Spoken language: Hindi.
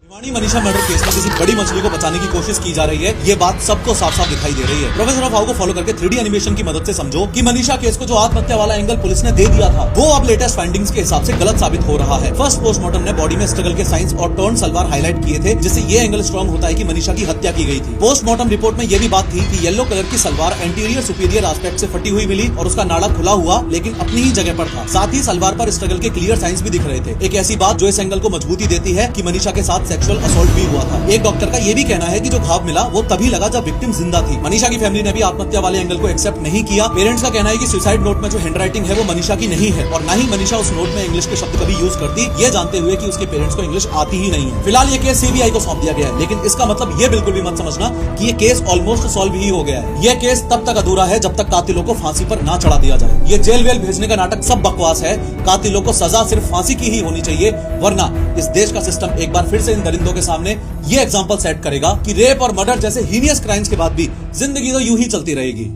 भिवानी मनीषा मर्डर केस में किसी बड़ी मछली को बचाने की कोशिश की जा रही है, ये बात सबको साफ साफ दिखाई दे रही है। प्रोफेसर ऑफ हाउ को फॉलो करके 3D एनिमेशन की मदद से समझो कि मनीषा केस को जो आत्महत्या वाला एंगल पुलिस ने दे दिया था, वो अब लेटेस्ट फाइंडिंग्स के हिसाब से गलत साबित हो रहा है। फर्स्ट पोस्टमार्टम ने बॉडी में स्ट्रगल के साइंस और टर्न सलवार हाईलाइट किए थे, जिससे ये एंगल स्ट्रॉन्ग होता है कि मनीषा की हत्या की गई थी। पोस्टमार्टम रिपोर्ट में ये भी बात थी कि येलो कलर की सलवार एंटीरियर सुपीरियर एस्पेक्ट से फटी हुई मिली और उसका नाड़ा खुला हुआ लेकिन अपनी ही जगह पर था। साथ ही सलवार पर स्ट्रगल के क्लियर साइंस भी दिख रहे थे। एक ऐसी बात जो इस एंगल को मजबूती देती है कि मनीषा के साथ सेक्सुअल असॉल्ट भी हुआ था। एक डॉक्टर का ये भी कहना है कि जो घाव मिला वो तभी लगा जब विक्टिम जिंदा थी। मनीषा की फैमिली ने भी आत्महत्या वाले एंगल को एक्सेप्ट नहीं किया। पेरेंट्स का कहना है कि सुसाइड नोट में जो हैंडराइटिंग है वो मनीषा की नहीं है और न ही मनीषा उस नोट में इंग्लिश के शब्द कभी यूज करती, ये जानते हुए कि उसके पेरेंट्स को इंग्लिश आती ही नहीं है। फिलहाल ये केस सीबीआई को सौंप दिया गया है, लेकिन इसका मतलब ये बिल्कुल भी मत समझना कि ये केस ऑलमोस्ट सॉल्व ही हो गया है। ये केस तब तक अधूरा है जब तक कातिलों को फांसी पर ना चढ़ा दिया जाए। ये जेल वेल भेजने का नाटक सब बकवास है। कातिलों को सजा सिर्फ फांसी की ही होनी चाहिए, वरना इस देश का सिस्टम एक बार फिर से इन दरिंदों के सामने ये एग्जांपल सेट करेगा कि रेप और मर्डर जैसे हीनियस क्राइम्स के बाद भी जिंदगी तो यूं ही चलती रहेगी।